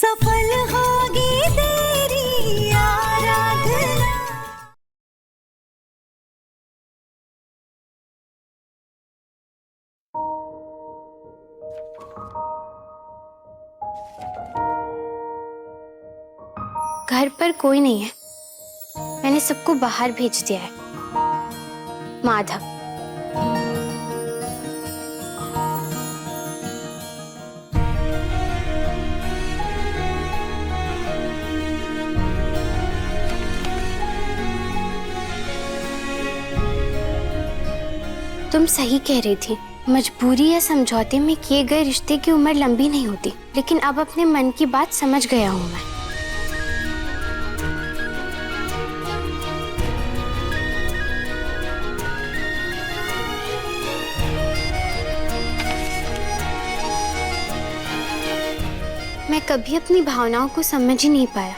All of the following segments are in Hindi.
सफल होगी तेरी आराधना। घर पर कोई नहीं है, मैंने सबको बाहर भेज दिया है। माधव, तुम सही कह रही थी, मजबूरी या समझौते में किए गए रिश्ते की उम्र लंबी नहीं होती, लेकिन अब अपने मन की बात समझ गया हूं मैं। मैं कभी अपनी भावनाओं को समझ ही नहीं पाया।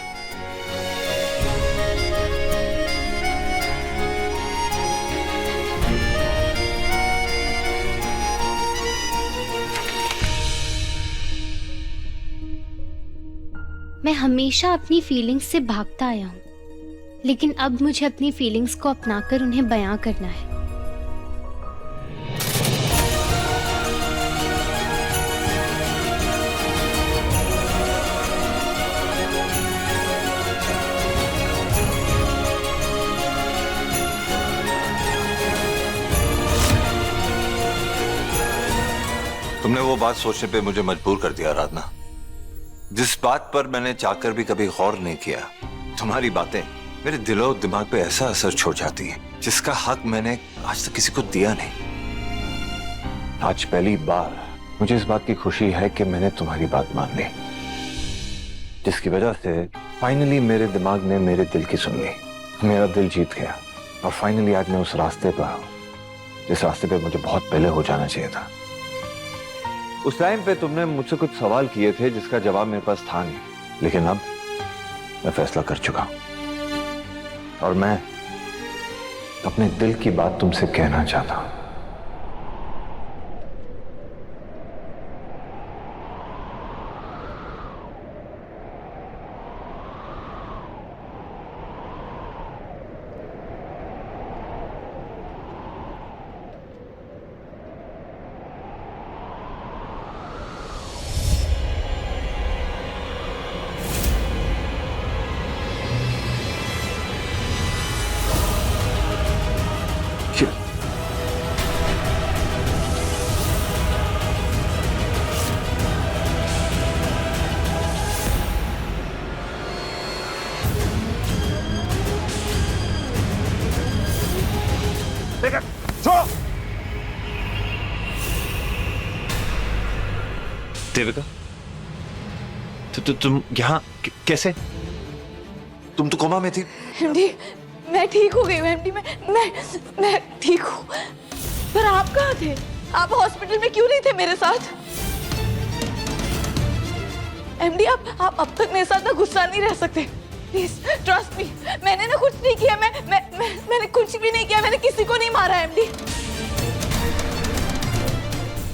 मैं हमेशा अपनी फीलिंग्स से भागता आया हूं, लेकिन अब मुझे अपनी फीलिंग्स को अपनाकर उन्हें बयां करना है। तुमने वो बात सोचने पे मुझे मजबूर कर दिया आराधना, जिस बात पर मैंने चाहकर भी कभी गौर नहीं किया। तुम्हारी बातें मेरे दिलो दिमाग पे ऐसा असर छोड़ जाती है जिसका हक मैंने आज तक किसी को दिया नहीं। आज पहली बार मुझे इस बात की खुशी है कि मैंने तुम्हारी बात मान ली, जिसकी वजह से फाइनली मेरे दिमाग ने मेरे दिल की सुन ली, मेरा दिल जीत गया और फाइनली आज मैं उस रास्ते पर हूं जिस रास्ते पे मुझे बहुत पहले हो जाना चाहिए था। उस टाइम पे तुमने मुझसे कुछ सवाल किए थे जिसका जवाब मेरे पास था नहीं, लेकिन अब मैं फैसला कर चुका हूं और मैं अपने दिल की बात तुमसे कहना चाहता हूं। देविका, तुम यहाँ कैसे? तुम तो कोमा में थी। एमडी, मैं ठीक हो गई हूँ एमडी, मैं ठीक हूँ। पर आप कहाँ थे? आप हॉस्पिटल में क्यों नहीं थे मेरे साथ? एमडी, आप अब तक मेरे साथ ना गुस्सा नहीं रह सकते। प्लीज ट्रस्ट मी, मैंने ना कुछ नहीं किया। मैंने कुछ भी नहीं किया, मैंने किसी को नहीं मारा एमडी।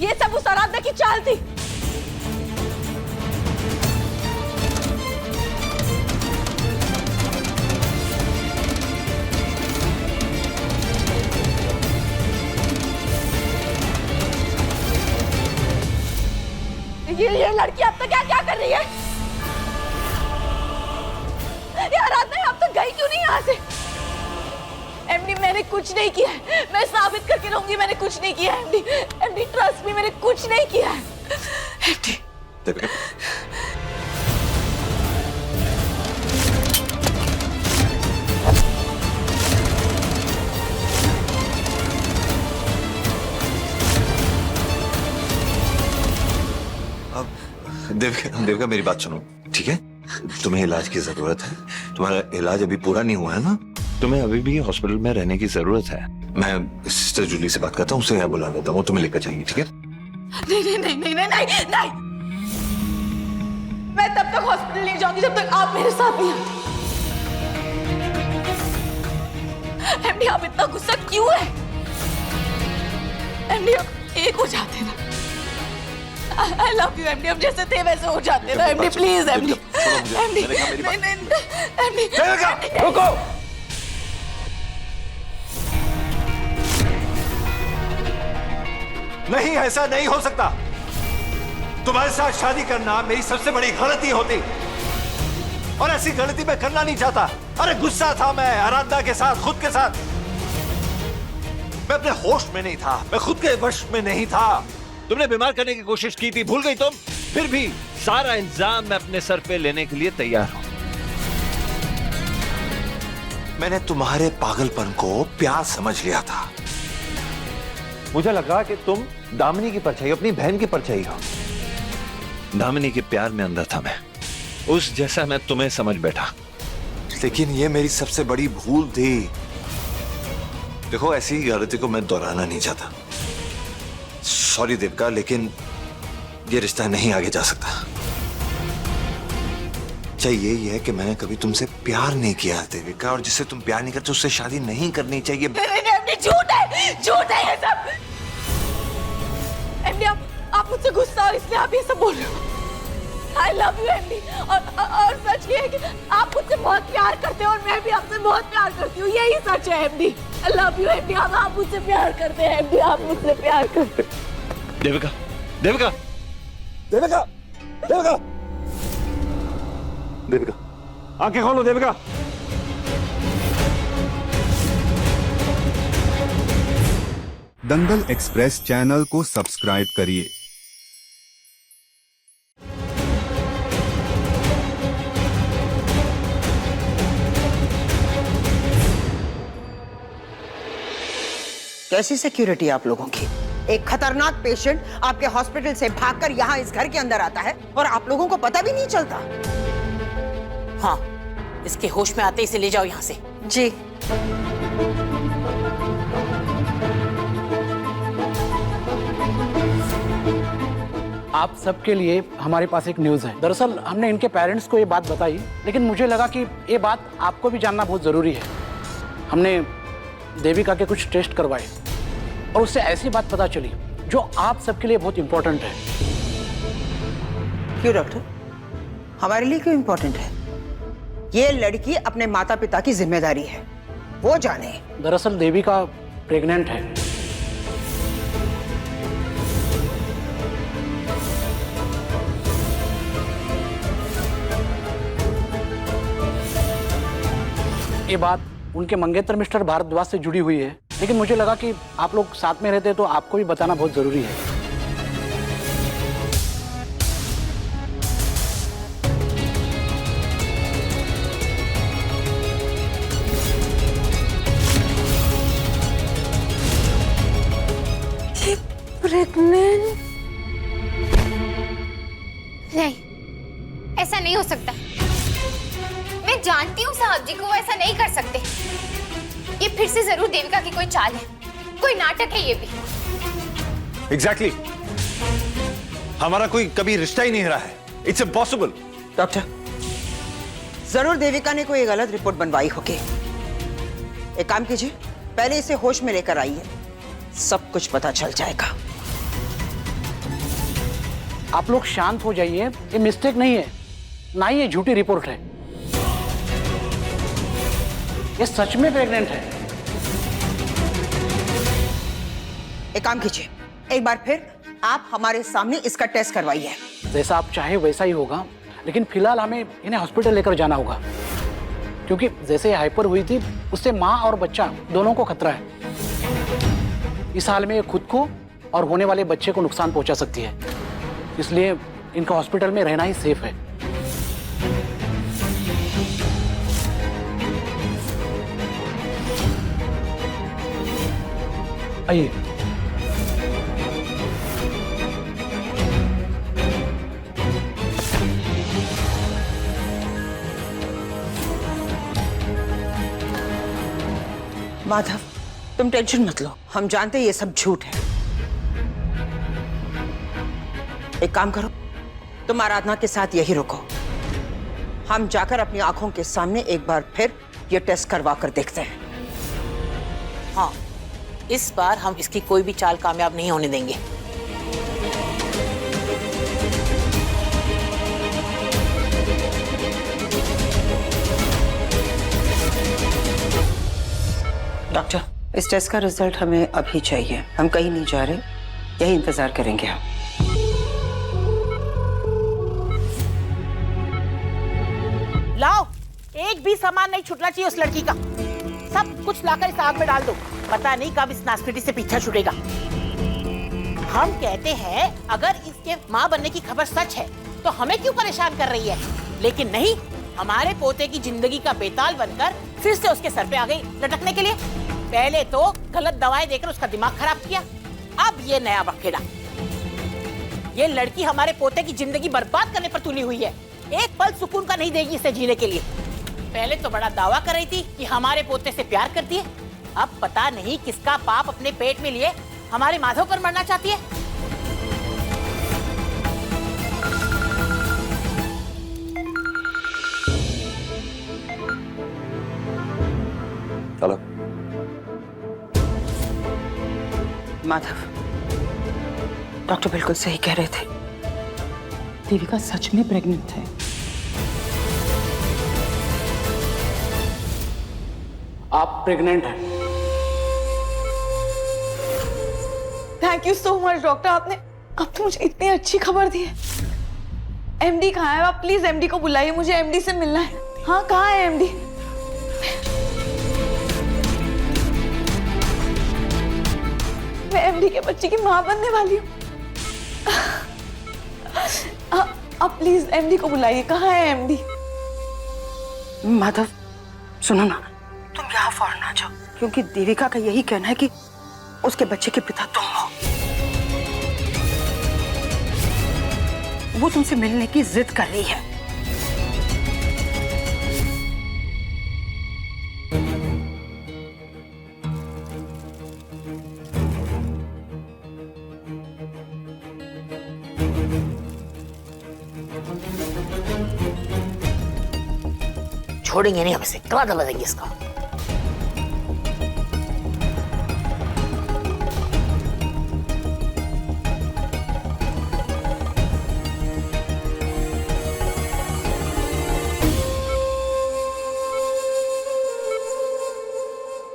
ये सब उस आराधना की चाल थी। ये लड़की अब तक क्या कर रही है? ये आराधना अब तक गई क्यों नहीं यहाँ से? एमडी, मैंने कुछ नहीं किया है, मैं साबित करके रहूंगी मैंने कुछ नहीं किया है। एमडी, एमडी ट्रस्ट मी, मैंने कुछ नहीं किया है। एमडी, देविका मेरी बात सुनो, ठीक है? तुम्हें इलाज की जरूरत है, तुम्हारा इलाज अभी पूरा नहीं हुआ है ना? तुम्हें अभी भी हॉस्पिटल में रहने की जरूरत है। मैं सिस्टर जूली से बात करता हूँ, उसे यहाँ बुला लेता हूँ, तुम्हें लेकर जाएंगी, ठीक है? नहीं नहीं नहीं नहीं नहीं नहीं, मैं तब तक हॉस्पिटल नहीं जाऊंगी जब तक आप मेरे साथ नहीं आते। एमडी, आप इतना गुस्सा क्यों है? एमडी, आप एक हो जाते ना, आई लव यू एमडी, अब जैसे थे वैसे हो जाते ना MD, please MD. MD MD रुको। नहीं, ऐसा नहीं हो सकता। तुम्हारे साथ शादी करना मेरी सबसे बड़ी गलती होती, और ऐसी गलती मैं करना नहीं चाहता। अरे गुस्सा था मैं आराधना के साथ, खुद के साथ। मैं अपने होश में नहीं था, मैं खुद के वश में नहीं था। तुमने बीमार करने की कोशिश की थी, भूल गई तुम? फिर भी सारा इल्जाम मैं अपने सर पे लेने के लिए तैयार हूं। मैंने तुम्हारे पागलपन को प्यार समझ लिया था। मुझे लगा कि तुम दामिनी की परछाई, अपनी बहन की परछाई हो। दामिनी के प्यार में अंधा था मैं, उस जैसा मैं तुम्हें समझ बैठा। लेकिन ये मेरी सबसे बड़ी भूल थी। देखो, ऐसी गलती को मैं दोहराना नहीं चाहता। सॉरी देविका, लेकिन ये रिश्ता नहीं आगे जा सकता। चाहिए यह है कि मैंने कभी तुमसे प्यार नहीं किया देविका, और जिससे तुम प्यार नहीं करते उससे शादी नहीं करनी चाहिए। एमडी झूठ है ये सब। एमडी आप मुझसे गुस्सा हो इसलिए आप ये सब बोल रहे हो। आई लव यू एमडी, और सच ये है कि आप मुझसे बहुत प्यार करते हो और मैं भी आपसे बहुत प्यार करती हूँ, यही सच है MD. I love you MD, आप मुझसे प्यार करते हैं एमडी, आप मुझसे प्यार करते हैं। देविका, देविका, देविका, देविका, देविका, आंखें खोलो देविका। दंगल एक्सप्रेस चैनल को सब्सक्राइब करिए। कैसी सिक्योरिटी आप लोगों की? एक खतरनाक पेशेंट आपके हॉस्पिटल से भागकर यहाँ इस घर के अंदर आता है और आप लोगों को पता भी नहीं चलता। हाँ, इसके होश में आते इसे ले जाओ यहाँ से। जी। आप सबके लिए हमारे पास एक न्यूज़ है। दरअसल हमने इनके पेरेंट्स को ये बात बताई, लेकिन मुझे लगा कि ये बात आपको भी जानना बहुत ज़रूरी है। हमने देविका के कुछ टेस्ट करवाए और उससे ऐसी बात पता चली जो आप सबके लिए बहुत इंपॉर्टेंट है। क्यों डॉक्टर? हमारे लिए क्यों इंपॉर्टेंट है? ये लड़की अपने माता पिता की जिम्मेदारी है, वो जाने। दरअसल देविका प्रेग्नेंट है। ये बात उनके मंगेतर मिस्टर भारद्वाज से जुड़ी हुई है, लेकिन मुझे लगा कि आप लोग साथ में रहते तो आपको भी बताना बहुत जरूरी है। प्रेग्नेंट? नहीं, ऐसा नहीं हो सकता। मैं जानती हूँ साहब जी को, वो ऐसा नहीं कर सकते। ये फिर से जरूर देविका की कोई चाल है, कोई नाटक है ये भी। Exactly. हमारा कोई कभी रिश्ता ही नहीं रहा है। It's impossible. डॉक्टर, जरूर देविका ने कोई गलत रिपोर्ट बनवाई होगी। एक काम कीजिए, पहले इसे होश में लेकर आइए, सब कुछ पता चल जाएगा। आप लोग शांत हो जाइए, ये मिस्टेक नहीं है, ना ही ये झूठी रिपोर्ट है। ये सच में प्रेग्नेंट है। एक काम कीजिए, एक बार फिर आप हमारे सामने इसका टेस्ट करवाइए। जैसा आप चाहे वैसा ही होगा, लेकिन फिलहाल हमें इन्हें हॉस्पिटल लेकर जाना होगा, क्योंकि जैसे ये हाइपर हुई थी उससे माँ और बच्चा दोनों को खतरा है। इस हाल में ये खुद को और होने वाले बच्चे को नुकसान पहुंचा सकती है, इसलिए इनका हॉस्पिटल में रहना ही सेफ है। आइए। माधव, तुम टेंशन मत लो, हम जानते हैं ये सब झूठ है। एक काम करो, तुम आराधना के साथ यही रुको, हम जाकर अपनी आंखों के सामने एक बार फिर ये टेस्ट करवा कर देखते हैं। हाँ, इस बार हम इसकी कोई भी चाल कामयाब नहीं होने देंगे। डॉक्टर, इस टेस्ट का रिजल्ट हमें अभी चाहिए। हम कहीं नहीं जा रहे, यही इंतजार करेंगे हम। लाओ, एक भी सामान नहीं छूटना चाहिए उस लड़की का। सब कुछ लाकर इस आग में डाल दो। पता नहीं कब इस नासपीटी से पीछा छूटेगा। हम कहते हैं अगर इसके माँ बनने की खबर सच है तो हमें क्यों परेशान कर रही है, लेकिन नहीं, हमारे पोते की जिंदगी का बेताल बनकर फिर से उसके सर पे आ गई लटकने के लिए। पहले तो गलत दवाएं देकर उसका दिमाग खराब किया, अब ये नया बखेड़ा। ये लड़की हमारे पोते की जिंदगी बर्बाद करने पर तुली हुई है। एक पल सुकून का नहीं देगी इसे जीने के लिए। पहले तो बड़ा दावा कर रही थी कि हमारे पोते से प्यार करती है, अब पता नहीं किसका पाप अपने पेट में लिए हमारे माधव पर मरना चाहती है। चलो। माधव, डॉक्टर बिल्कुल सही कह रहे थे, देविका सच में प्रेग्नेंट है। आप प्रेग्नेंट हैं। Thank you so much doctor, आपने अब तो मुझे इतनी अच्छी खबर दी है। एमडी कहाँ है? आप प्लीज एमडी को बुलाइए, मुझे एमडी से मिलना है। हाँ, कहाँ है एमडी? मैं एमडी के बच्चे की माँ बनने वाली हूँ। आप प्लीज एमडी को बुलाइए, कहाँ है एमडी? माधव, सुनो ना, तुम यहाँ फौरन आ जाओ, क्योंकि देविका का यही कहना है कि उसके बच्चे के पिता तुम हो। वो तुमसे मिलने की जिद कर रही है। छोड़ेंगे नहीं हम इसे, कला दबा देंगे इसका।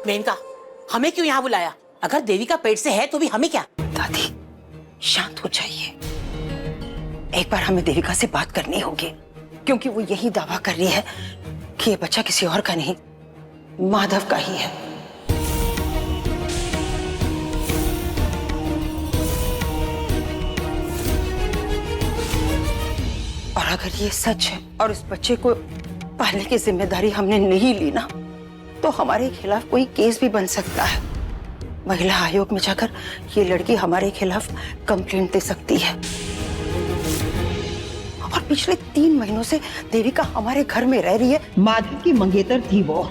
मेनका, हमें क्यों यहाँ बुलाया? अगर देविका पेट से है तो भी हमें क्या? दादी, शांत हो जाइए। एक बार हमें देविका से बात करनी होगी, क्योंकि वो यही दावा कर रही है कि ये बच्चा किसी और का नहीं, माधव का ही है। और अगर ये सच है और इस बच्चे को पालने की जिम्मेदारी हमने नहीं ली ना, तो हमारे खिलाफ कोई केस भी बन सकता है। महिला आयोग में जाकर ये लड़की हमारे खिलाफ कंप्लेंट दे सकती है। और पिछले 3 महीनों से देविका हमारे घर में रह रही है। माधव की मंगेतर थी वो।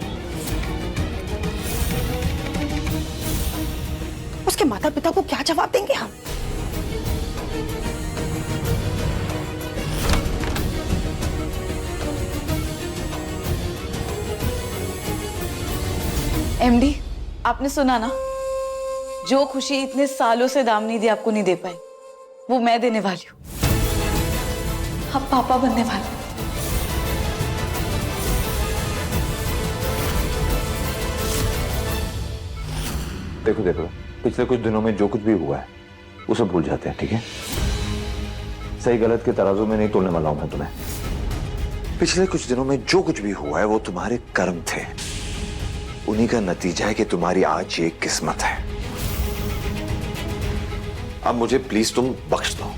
उसके माता पिता को क्या जवाब देंगे हम? एमडी, आपने सुना ना, जो खुशी इतने सालों से दामिनी दी आपको नहीं दे पाई, वो मैं देने वाली हूँ। आप पापा बनने वाले। देखो देखो, पिछले कुछ दिनों में जो कुछ भी हुआ है उसे भूल जाते हैं, ठीक है? सही गलत के तराजू में नहीं तोलने वाला हूं मैं तुम्हें। पिछले कुछ दिनों में जो कुछ भी हुआ है वो तुम्हारे कर्म थे, उन्हीं का नतीजा है कि तुम्हारी आज ये किस्मत है। अब मुझे प्लीज तुम बख्श दो।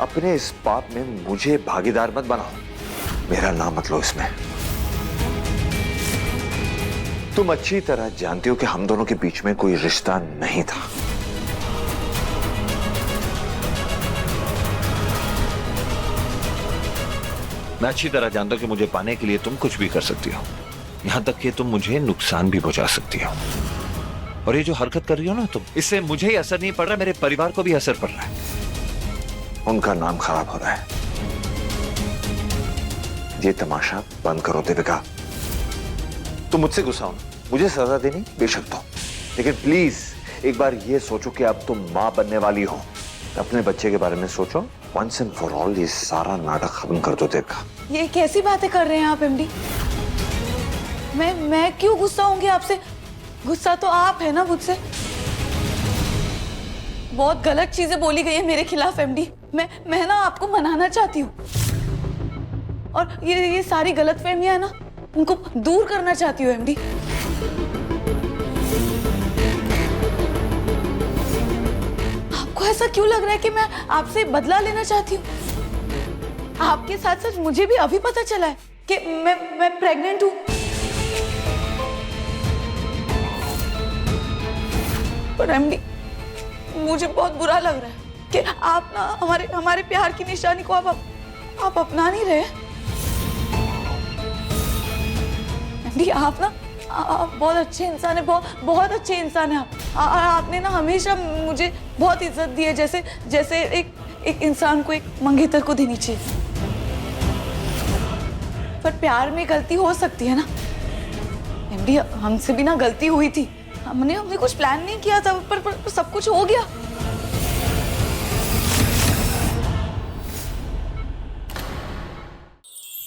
अपने इस पाप में मुझे भागीदार मत बनाओ, मेरा नाम मत लो इसमें। तुम अच्छी तरह जानती हो कि हम दोनों के बीच में कोई रिश्ता नहीं था। मैं अच्छी तरह जानता हूं कि मुझे पाने के लिए तुम कुछ भी कर सकती हो, यहां तक कि तुम मुझे नुकसान भी पहुंचा सकती हो। और ये जो हरकत कर रही हो ना तुम, इससे मुझे ही असर नहीं पड़ रहा, मेरे परिवार को भी असर पड़ रहा है। उनका नाम खराब हो रहा है। ये तमाशा बंद करो देविका। तुम मुझसे गुस्सा हो, मुझे सजा देनी बेशक दो, लेकिन प्लीज एक बार ये सोचो कि अब तुम मां बनने वाली हो। अपने बच्चे के बारे में सोचो। वंस एंड फॉर ऑल ये सारा नाटक खत्म कर दो देविका। ये कैसी बातें कर रहे हैं आप एमडी? मैं क्यों गुस्सा होंगी आपसे? गुस्सा तो आप है ना मुझसे। बहुत गलत चीजें बोली गई है मेरे खिलाफ एमडी। मैं ना आपको मनाना चाहती हूँ और ये सारी गलतफहमियां है ना, उनको दूर करना चाहती हूँ एमडी। आपको ऐसा क्यों लग रहा है कि मैं आपसे बदला लेना चाहती हूँ? आपके साथ साथ मुझे भी अभी पता चला है कि मैं प्रेग्नेंट हूँ। पर एमडी, मुझे बहुत बुरा लग रहा है कि आप ना हमारे प्यार की निशानी को आप अपना नहीं रहे। एमडी, आप ना आप बहुत अच्छे इंसान है, बहुत अच्छे इंसान है आप। आपने ना हमेशा मुझे बहुत इज्जत दी है, जैसे एक इंसान को एक मंगेतर को देनी चाहिए। पर प्यार में गलती हो सकती है ना एमडी। हमसे भी ना गलती हुई थी। हमने कुछ प्लान नहीं किया था, पर सब कुछ हो गया।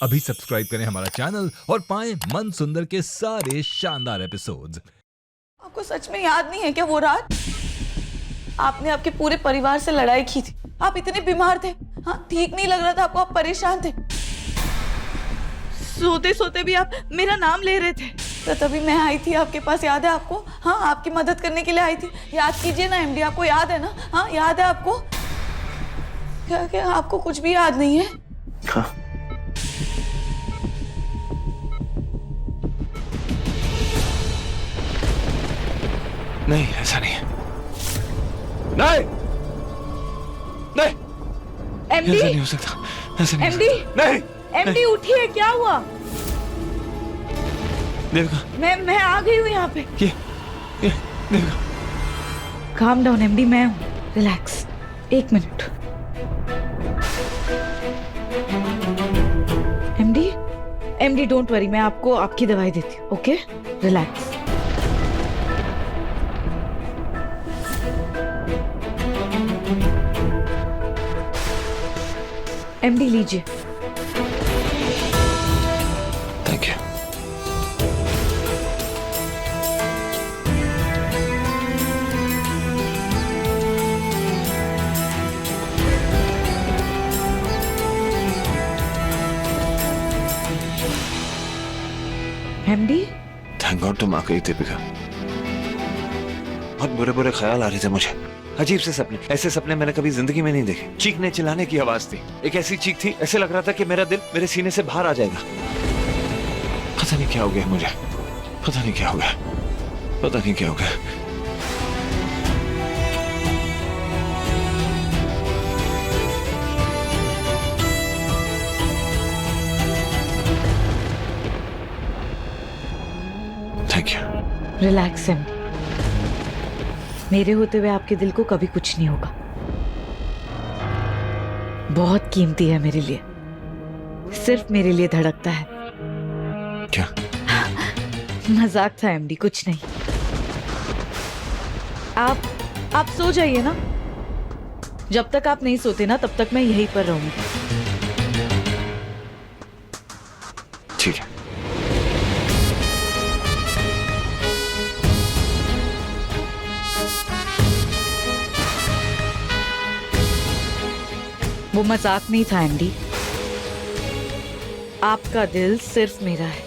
अभी सब्सक्राइब करें हमारा चैनल और पाएं मन सुंदर के सारे शानदार एपिसोड्स। आपको सच में याद नहीं है क्या वो रात? आपने आपके पूरे परिवार से लड़ाई की थी। आप इतने बीमार थे, हाँ, ठीक नहीं लग रहा था आपको, आप परेशान थे। सोते सोते भी आप मेरा नाम ले रहे थे। तो तभी मैं आई थी आपके पास, याद है आपको? हाँ, आपकी मदद करने के लिए आई थी। याद कीजिए ना एमडी, आपको याद है ना? हाँ, याद है आपको? क्या आपको कुछ भी याद नहीं है? हाँ। नहीं, ऐसा नहीं है। नहीं, नहीं, एमडी, ऐसा नहीं हो सकता। ऐसा नहीं हो एमडी, सकता। नहीं, एमडी उठिए, क्या हुआ? देविका, मैं आ गई हूँ यहाँ पे। ये देविका। काम डाउन एमडी, मैं हूँ, relax. 1 minute. MD don't worry, मैं आपको आपकी दवाई देती हूँ। Okay, relax. एमडी लीजिए। Thank you. MD, thank God तुम आ गई दीपिका। बहुत बुरे बुरे ख्याल आ रहे थे मुझे, अजीब से सपने। ऐसे सपने मैंने कभी जिंदगी में नहीं देखे। चीखने चिल्लाने की आवाज थी, एक ऐसी चीख थी, ऐसे लग रहा था कि मेरा दिल मेरे सीने से बाहर आ जाएगा। पता नहीं क्या हो गया मुझे, पता नहीं क्या हो गया, पता नहीं क्या हो गया। Thank you. Relax MD. मेरे होते हुए आपके दिल को कभी कुछ नहीं होगा। बहुत कीमती है मेरे लिए, सिर्फ मेरे लिए धड़कता है। क्या? मजाक था एमडी, कुछ नहीं। आप सो जाइए ना। जब तक आप नहीं सोते ना, तब तक मैं यहीं पर रहूंगी। ठीक है। वो मजाक नहीं था एमडी। आपका दिल सिर्फ मेरा है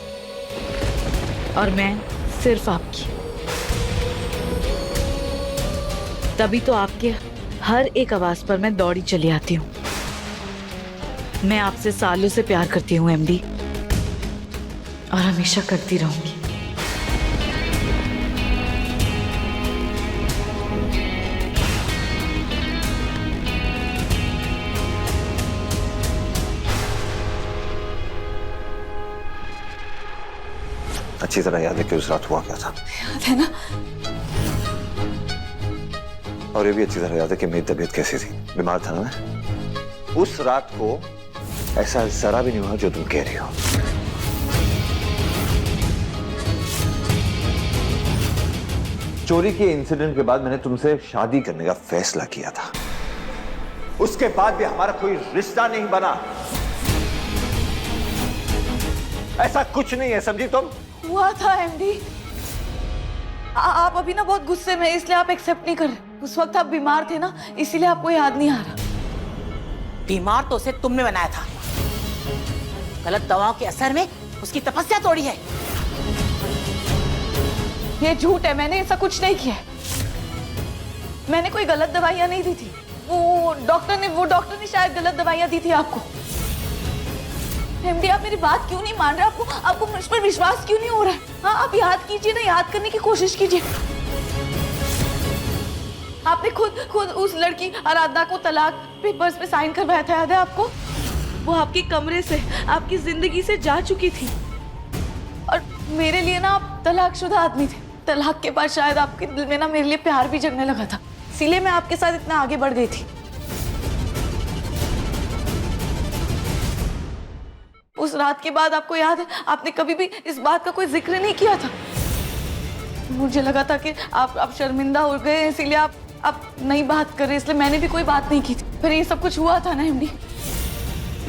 और मैं सिर्फ आपकी। तभी तो आपके हर एक आवाज पर मैं दौड़ी चली आती हूँ। मैं आपसे सालों से प्यार करती हूँ एमडी, और हमेशा करती रहूंगी। अच्छी तरह याद है कि उस रात हुआ क्या था। याद है ना? और ये भी अच्छी तरह याद है कि मेरी तबीयत कैसी थी। बीमार था ना मैं। उस रात को ऐसा जरा भी नहीं हुआ जो तुम कह रही हो। चोरी के इंसिडेंट के बाद मैंने तुमसे शादी करने का फैसला किया था। उसके बाद भी हमारा कोई रिश्ता नहीं बना। ऐसा कुछ नहीं है, समझी तुम? हुआ था एमडी। आप अभी ना बहुत गुस्से में, इसलिए आप एक्सेप्ट नहीं कर रहे। उस वक्त आप बीमार थे ना, इसीलिए आपको याद नहीं आ रहा। बीमार तो उसे तुमने बनाया था, गलत दवाओं के असर में उसकी तपस्या तोड़ी है। ये झूठ है, मैंने ऐसा कुछ नहीं किया। मैंने कोई गलत दवाइयां नहीं दी थी। वो डॉक्टर ने शायद गलत दवाइयां दी थी आपको। एमडी, आप मेरी बात क्यों नहीं मान रहे? आपको मुझ पर विश्वास क्यों नहीं हो रहा है? हाँ, आप याद कीजिए ना, याद करने की कोशिश कीजिए। आपने खुद उस लड़की आराधना को तलाक पेपर्स पे साइन करवाया था, याद है आपको? वो आपके कमरे से, आपकी जिंदगी से जा चुकी थी। और मेरे लिए ना आप तलाकशुदा आदमी थे। तलाक के बाद शायद आपके दिल में ना मेरे लिए प्यार भी जगने लगा था, इसीलिए मैं आपके साथ इतना आगे बढ़ गई थी। उस रात के बाद आपको याद है, आपने कभी भी इस बात का कोई जिक्र नहीं किया था। मुझे लगा था कि आप शर्मिंदा हो गए, इसीलिए आप नहीं बात कर रहे, इसलिए मैंने भी कोई बात नहीं की थी। फिर ये सब कुछ हुआ था ना एमडी,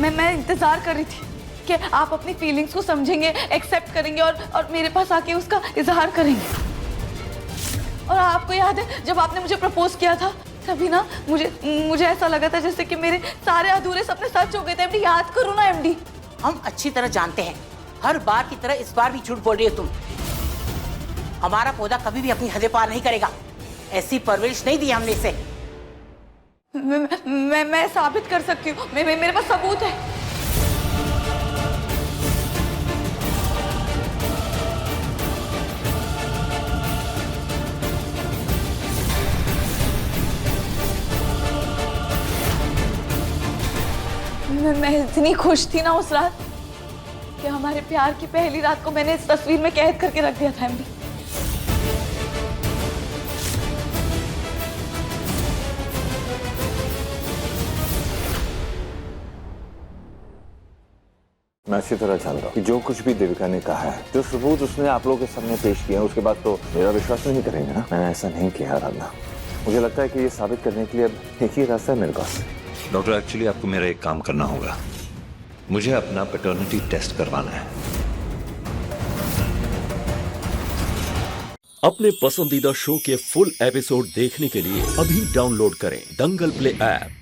मैं इंतजार कर रही थी कि आप अपनी फीलिंग्स को समझेंगे, एक्सेप्ट करेंगे और मेरे पास आके उसका इजहार करेंगे। और आपको याद है, जब आपने मुझे प्रपोज किया था, तभी ना मुझे ऐसा लगा था जैसे कि मेरे सारे अधूरे सपने सच हो गए थे। एमडी, याद करो ना एमडी। हम अच्छी तरह जानते हैं, हर बार की तरह इस बार भी झूठ बोल रही हो तुम। हमारा पौधा कभी भी अपनी हदें पार नहीं करेगा, ऐसी परवरिश नहीं दी हमने इसे। मैं साबित कर सकती हूँ, मेरे पास सबूत है। मैं इतनी खुश थी ना उस रात कि हमारे प्यार की पहली रात को मैंने इस तस्वीर में कैद करके रख दिया था एमडी। मैं अच्छी तरह जानता हूँ कि जो कुछ भी देविका ने कहा है, जो सबूत उसने आप लोगों के सामने पेश किया, उसके बाद तो मेरा विश्वास नहीं करेंगे ना। मैंने ऐसा नहीं किया आराधना। मुझे लगता है कि ये साबित करने के लिए अब एक ही रास्ता है मेरे पास। डॉक्टर, एक्चुअली आपको मेरा एक काम करना होगा। मुझे अपना पैटर्निटी टेस्ट करवाना है। अपने पसंदीदा शो के फुल एपिसोड देखने के लिए अभी डाउनलोड करें दंगल प्ले ऐप।